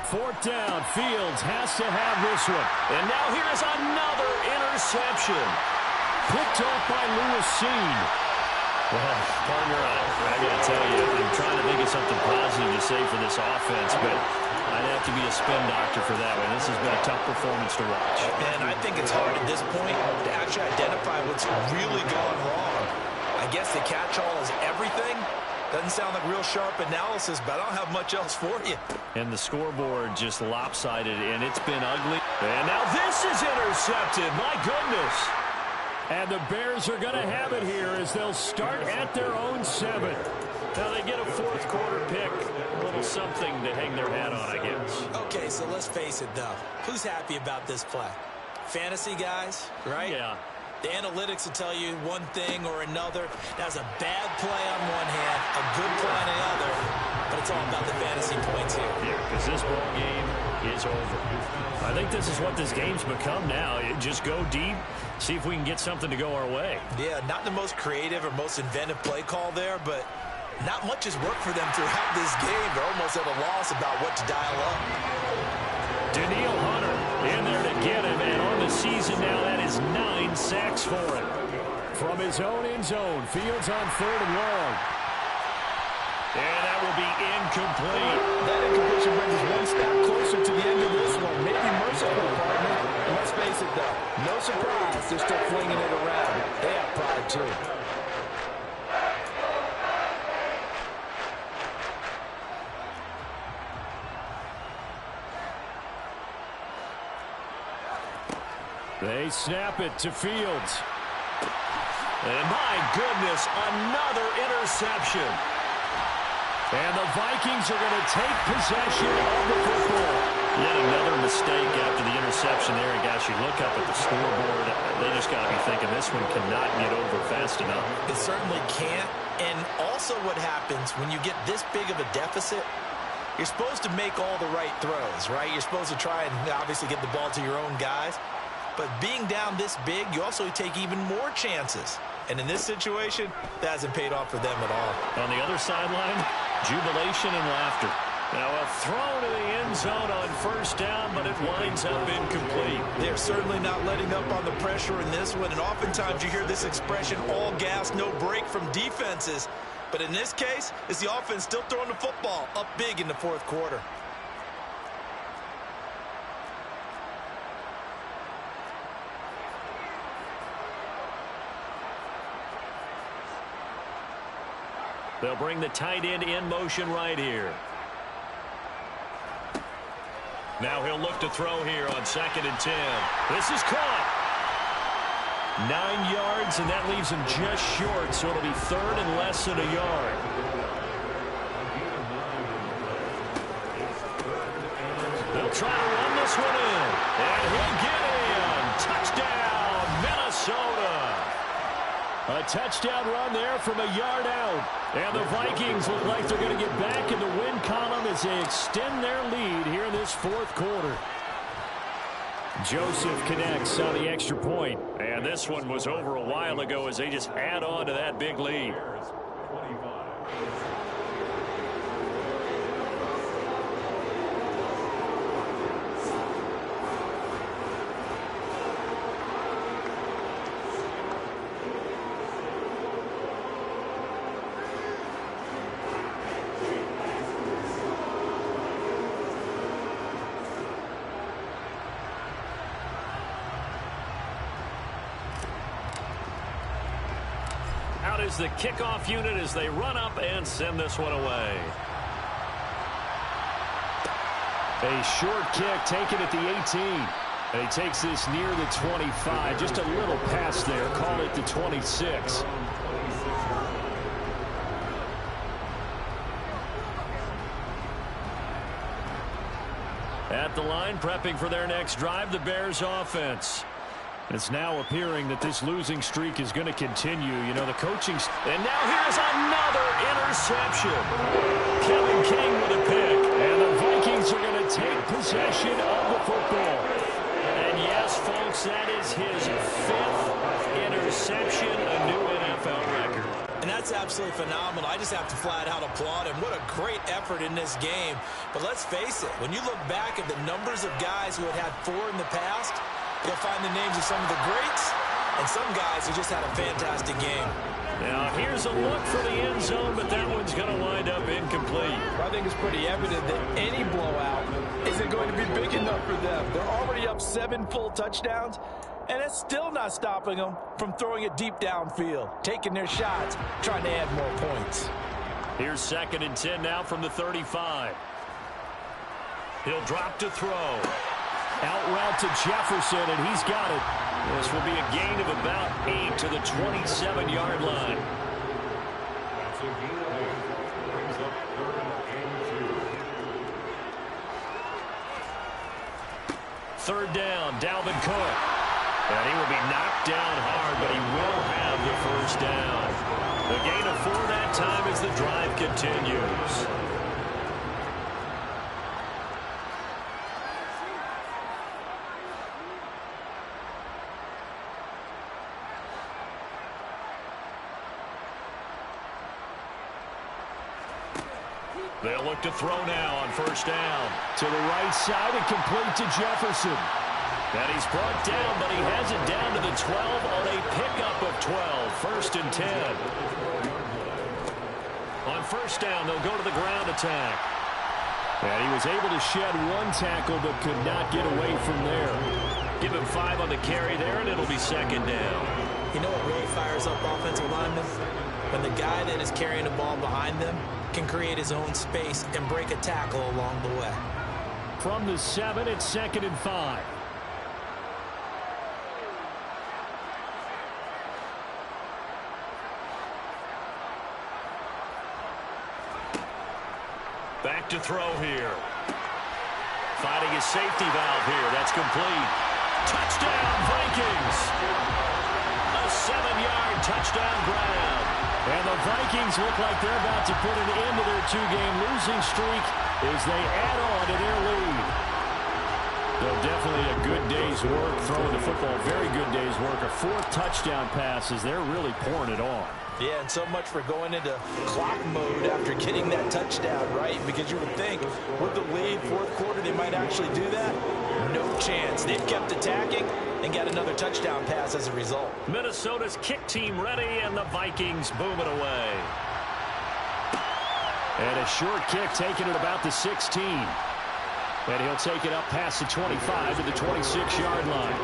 Fourth down, Fields has to have this one. And now here is another interception. Picked off by Lewis Seen. Well, partner, I got to tell you, I'm trying to think of something positive to say for this offense, but I'd have to be a spin doctor for that one. This has been a tough performance to watch. And I think it's hard at this point to actually identify what's really gone wrong. I guess the catch-all is everything. Doesn't sound like real sharp analysis, but I don't have much else for you. And the scoreboard just lopsided, and it's been ugly. And now this is intercepted. My goodness. And the Bears are going to have it here as they'll start at their own 7. Now they get a fourth quarter pick. A little something to hang their hat on, I guess. Okay, so let's face it, though. Who's happy about this play? Fantasy guys, right? Yeah. The analytics will tell you one thing or another. That's a bad play on one hand, a good play on the other, but it's all about the fantasy points here. Yeah, because this ball game is over. I think this is what this game's become now. Just go deep, see if we can get something to go our way. Yeah, not the most creative or most inventive play call there, but not much has worked for them throughout this game. They're almost at a loss about what to dial up. Daniil Hunter in there to get him, and on the season now, that is 9 sacks for him. From his own end zone, Fields on 3rd and long. And that will be incomplete. That incompletion brings us one step closer to the end of this one. Maybe merciful, partner. And let's face it, though. No surprise, they're still flinging it around. They have pride, too. They snap it to Fields. And my goodness, another interception. And the Vikings are going to take possession of the football. Yet another mistake after the interception there. And guys, you look up at the scoreboard, they just got to be thinking this one cannot get over fast enough. It certainly can't. And also what happens when you get this big of a deficit, You're supposed to make all the right throws, right? You're supposed to try and obviously get the ball to your own guys. But being down this big, you also take even more chances. And in this situation, that hasn't paid off for them at all. On the other sideline, jubilation and laughter. Now a throw to the end zone on first down, but it winds up incomplete. They're certainly not letting up on the pressure in this one. And oftentimes you hear this expression, all gas, no break from defenses. But in this case, it's the offense still throwing the football up big in the fourth quarter. They'll bring the tight end in motion right here. Now he'll look to throw here on 2nd and 10. This is caught. 9 yards, and that leaves him just short, so it'll be 3rd and less than a yard. They'll try to run this one in, and he'll get in. Touchdown, Minnesota. A touchdown run there from a yard out. And the Vikings look like they're going to get back in the win column as they extend their lead here in this fourth quarter. Joseph connects on the extra point. And this one was over a while ago as they just add on to that big lead. Out is the kickoff unit as they run up and send this one away. A short kick taken at the 18. And he takes this near the 25. Just a little pass there. Call it the 26. At the line, prepping for their next drive, the Bears offense. It's now appearing that this losing streak is going to continue. You know, the coaching... And now here's another interception. Kevin King with a pick. And the Vikings are going to take possession of the football. And yes, folks, that is his 5th interception, a new NFL record. And that's absolutely phenomenal. I just have to flat out applaud him. What a great effort in this game. But let's face it, when you look back at the numbers of guys who had 4 in the past... You'll find the names of some of the greats and some guys who just had a fantastic game. Now, here's a look for the end zone, but that one's going to wind up incomplete. I think it's pretty evident that any blowout isn't going to be big enough for them. They're already up 7 full touchdowns, and it's still not stopping them from throwing it deep downfield, taking their shots, trying to add more points. Here's 2nd and 10 now from the 35. He'll drop to throw. Out route to Jefferson, and he's got it. This will be a gain of about 8 to the 27-yard line. Third down, Dalvin Cook. And he will be knocked down hard, but he will have the first down. The gain of 4 that time as the drive continues. They'll look to throw now on first down. To the right side and complete to Jefferson. And he's brought down, but he has it down to the 12 on a pickup of 12. 1st and 10. On first down, they'll go to the ground attack. And he was able to shed 1 tackle, but could not get away from there. Give him 5 on the carry there, and it'll be 2nd down. You know what really fires up offensive linemen? When the guy that is carrying the ball behind them can create his own space and break a tackle along the way. From the 7, it's 2nd and 5. Back to throw here. Finding his safety valve here. That's complete. Touchdown, Vikings. A 7-yard touchdown grab. And the Vikings look like they're about to put an end to their 2-game losing streak as they add on to their lead. So definitely a good day's work throwing the football. Very good day's work. A 4th touchdown pass as they're really pouring it on. Yeah, and so much for going into clock mode after getting that touchdown, right? Because you would think with the lead, 4th quarter, they might actually do that. No chance. They've kept attacking and got another touchdown pass as a result. Minnesota's kick team ready, and the Vikings boom it away. And a short kick taken at about the 16. And he'll take it up past the 25 to the 26-yard line.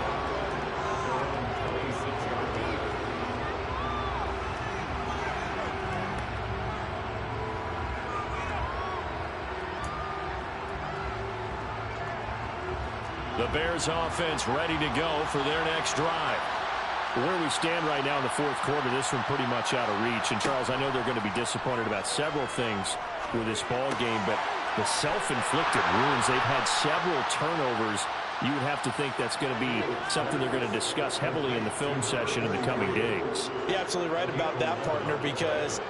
The Bears offense ready to go for their next drive. Where we stand right now in the 4th quarter, this one pretty much out of reach. And, Charles, I know they're going to be disappointed about several things with this ball game, but the self-inflicted wounds, they've had several turnovers. You would have to think that's going to be something they're going to discuss heavily in the film session in the coming days. You're absolutely right about that, partner, because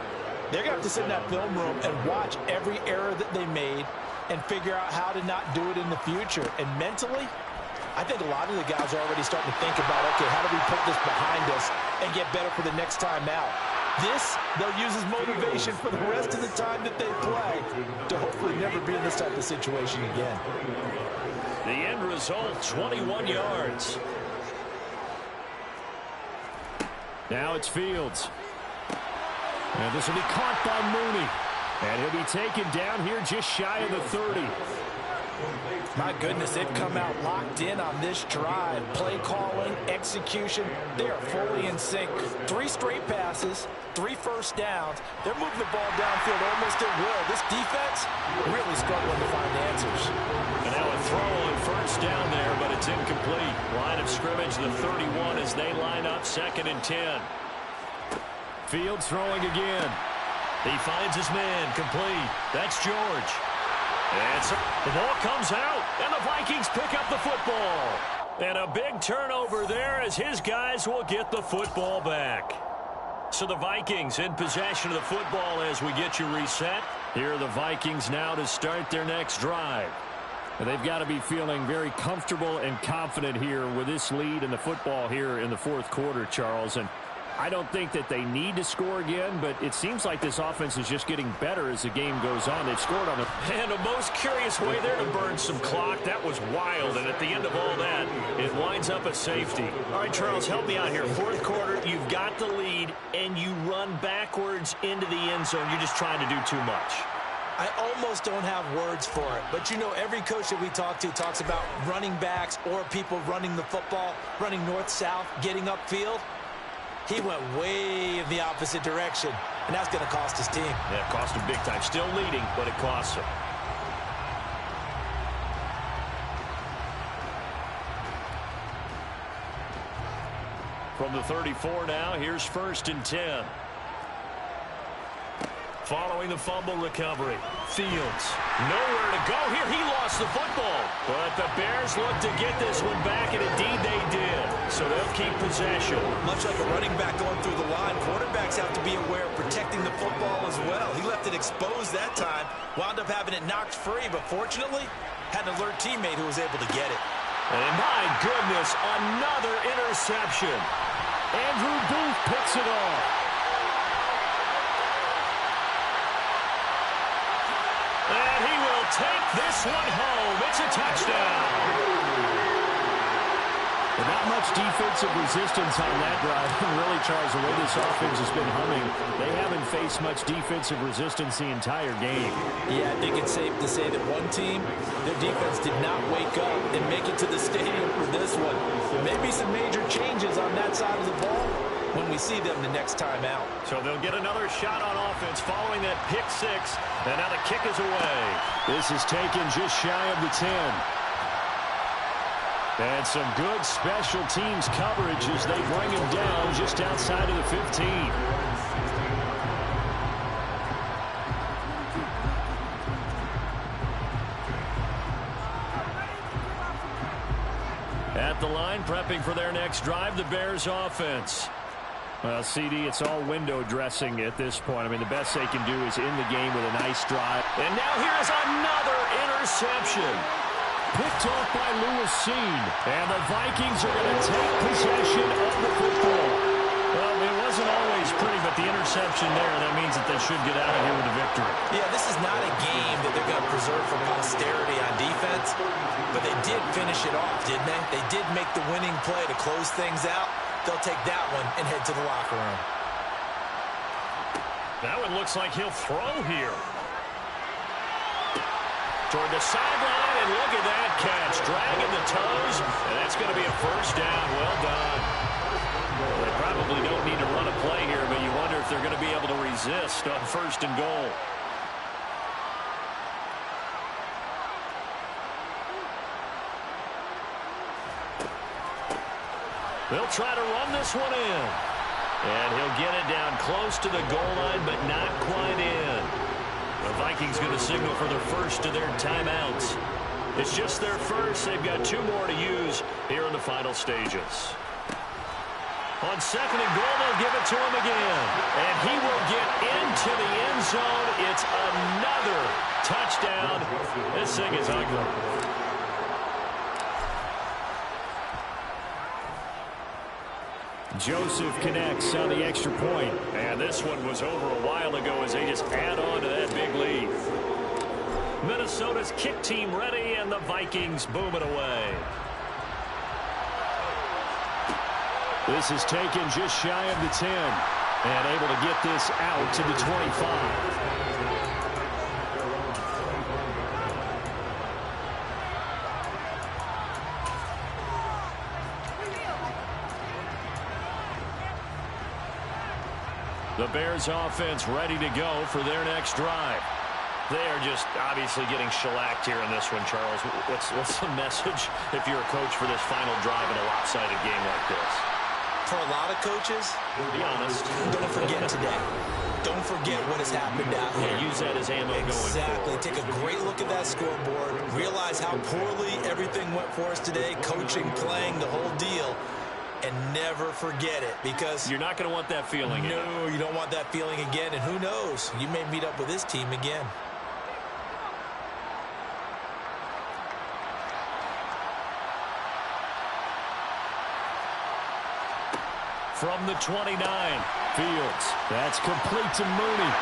they're going to have to sit in that film room and watch every error that they made and figure out how to not do it in the future. And mentally, I think a lot of the guys are already starting to think about, okay, how do we put this behind us and get better for the next time out? This, they'll use as motivation for the rest of the time that they play to hopefully never be in this type of situation again. The end result, 21 yards. Now it's Fields. And this will be caught by Mooney. And he'll be taken down here just shy of the 30. My goodness, they've come out locked in on this drive. Play calling, execution, they are fully in sync. 3 straight passes, 3 first downs. They're moving the ball downfield almost at will. This defense really struggling to find answers. And now a throw on first down there, but it's incomplete. Line of scrimmage, the 31 as they line up 2nd and 10. Fields throwing again. He finds his man, complete. That's George. And so the ball comes out, and the Vikings pick up the football. And a big turnover there as his guys will get the football back. So the Vikings in possession of the football as we get you reset. Here are the Vikings now to start their next drive. And they've got to be feeling very comfortable and confident here with this lead in the football here in the 4th quarter, Charles. And I don't think that they need to score again, but it seems like this offense is just getting better as the game goes on. They've scored on the... And a most curious way there to burn some clock. That was wild, and at the end of all that, it winds up a safety. All right, Charles, help me out here. 4th quarter, you've got the lead, and you run backwards into the end zone. You're just trying to do too much. I almost don't have words for it, but you know every coach that we talk to talks about running backs or people running the football, running north-south, getting upfield. He went way in the opposite direction, and that's going to cost his team. Yeah, cost him big time. Still leading, but it costs him. From the 34 now, here's 1st and 10. Following the fumble recovery, Fields nowhere to go here. He lost the football, but the Bears look to get this one back, and indeed they did. So they'll keep possession. Much like a running back going through the line, quarterbacks have to be aware of protecting the football as well. He left it exposed that time, wound up having it knocked free, but fortunately had an alert teammate who was able to get it. And my goodness, another interception. Andrew Booth picks it off. And he will take this one home. It's a touchdown. But not much defensive resistance on that drive. And really, Charles, the way this offense has been humming, they haven't faced much defensive resistance the entire game. Yeah, I think it's safe to say that one team, their defense did not wake up and make it to the stadium for this one. Maybe some major changes on that side of the ball when we see them the next time out. So they'll get another shot on offense following that pick 6. And now the kick is away. This is taken just shy of the 10. And some good special teams coverage as they bring him down just outside of the 15. At the line, prepping for their next drive, the Bears offense. Well, CD, it's all window dressing at this point. I mean, the best they can do is in the game with a nice drive. And now here's another interception. Picked off by Lewis Cine. And the Vikings are going to take possession of the football. Well, it wasn't always pretty, but the interception there, that means that they should get out of here with a victory. Yeah, this is not a game that they're going to preserve for posterity on defense, but they did finish it off, didn't they? They did make the winning play to close things out. They'll take that one and head to the locker room. That one looks like he'll throw here. Toward the sideline, and look at that catch. Dragging the toes, and that's going to be a first down. Well done. Well, they probably don't need to run a play here, but you wonder if they're going to be able to resist on first and goal. They'll try to run this one in. And he'll get it down close to the goal line, but not quite in. The Vikings going to signal for their first of their timeouts. It's just their first. They've got 2 more to use here in the final stages. On second and goal, they'll give it to him again. And he will get into the end zone. It's another touchdown. This thing is ugly. Joseph connects on the extra point. And this one was over a while ago as they just add on to that big lead. Minnesota's kick team ready, and the Vikings boom it away. This is taken just shy of the 10. And able to get this out to the 25. The Bears offense ready to go for their next drive. They are just obviously getting shellacked here in this one, Charles. What's the message if you're a coach for this final drive in a lopsided game like this? For a lot of coaches, be honest, don't forget today. Don't forget what has happened out here. Use that as ammo going forward. Exactly. Take a great look at that scoreboard. Realize how poorly everything went for us today. Coaching, playing, the whole deal. And never forget it, because you're not going to want that feeling again. No, you don't want that feeling again. And who knows? You may meet up with this team again. From the 29, Fields. That's complete to Mooney.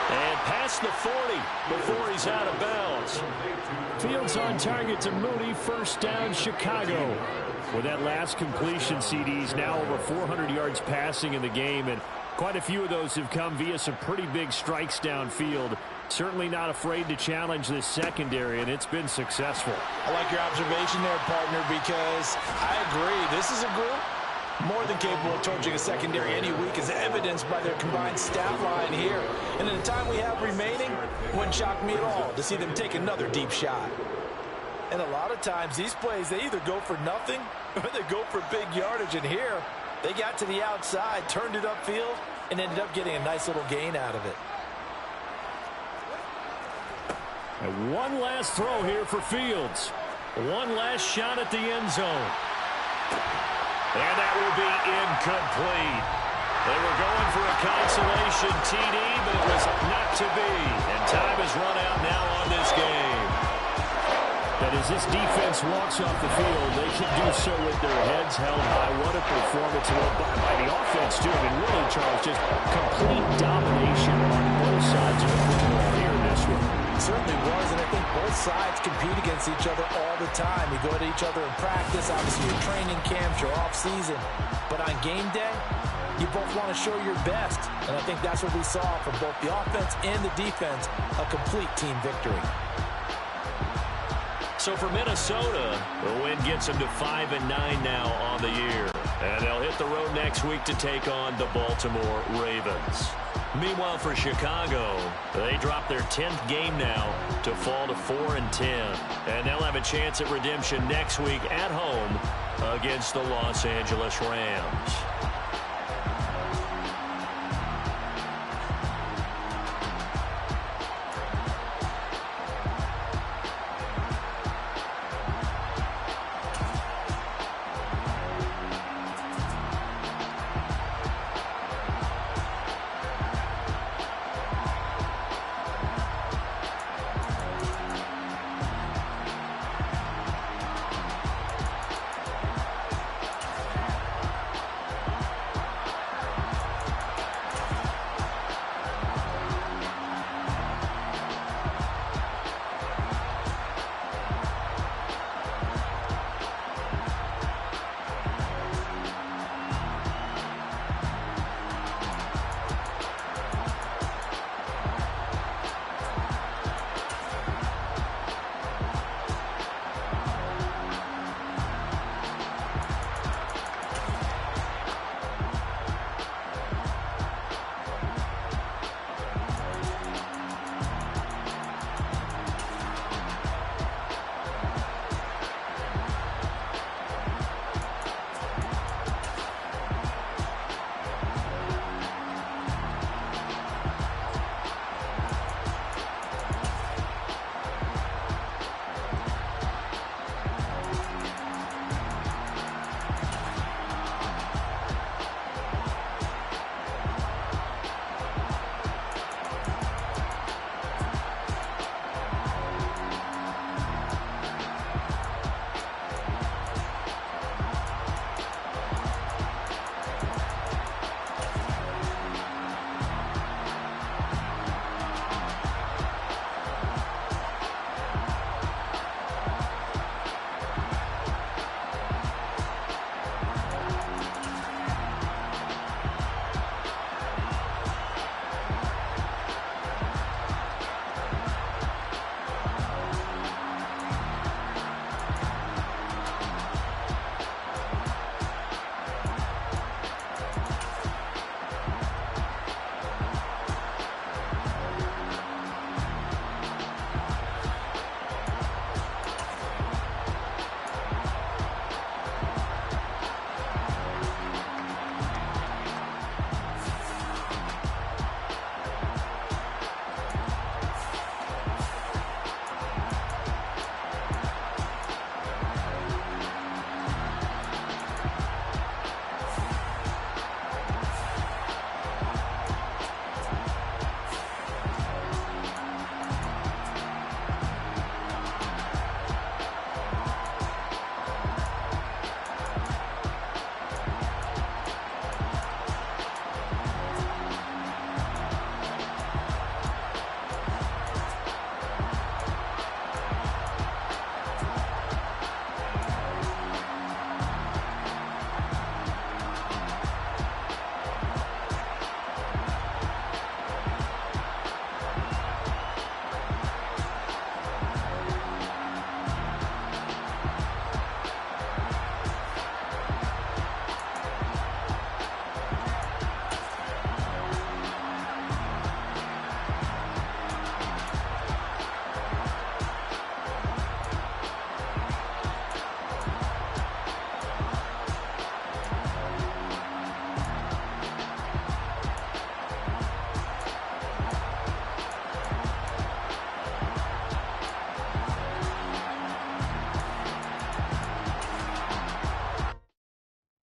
And past the 40 before he's out of bounds. Fields on target to Mooney. First down, Chicago. With that last completion, CDs now over 400 yards passing in the game, and quite a few of those have come via some pretty big strikes downfield. Certainly not afraid to challenge this secondary, and it's been successful. I like your observation there, partner, because I agree. This is a group more than capable of torching a secondary any week, as evidenced by their combined stat line here. And in the time we have remaining, wouldn't shock me at all to see them take another deep shot. And a lot of times, these plays, they either go for nothing or they go for big yardage. And here, they got to the outside, turned it upfield, and ended up getting a nice little gain out of it. And one last throw here for Fields. One last shot at the end zone. And that will be incomplete. They were going for a consolation TD, but it was not to be. And time has run out now on this game. But as this defense walks off the field, they can do so with their heads held high. What a performance by the offense, too. I mean, really, Charles, just complete domination on both sides of the football here in this one. It certainly was, and I think both sides compete against each other all the time. You go at each other in practice, obviously your training camps, your off-season. But on game day, you both want to show your best. And I think that's what we saw from both the offense and the defense, a complete team victory. So for Minnesota, the win gets them to 5-9 now on the year. And they'll hit the road next week to take on the Baltimore Ravens. Meanwhile, for Chicago, they drop their 10th game now to fall to 4-10. And they'll have a chance at redemption next week at home against the Los Angeles Rams.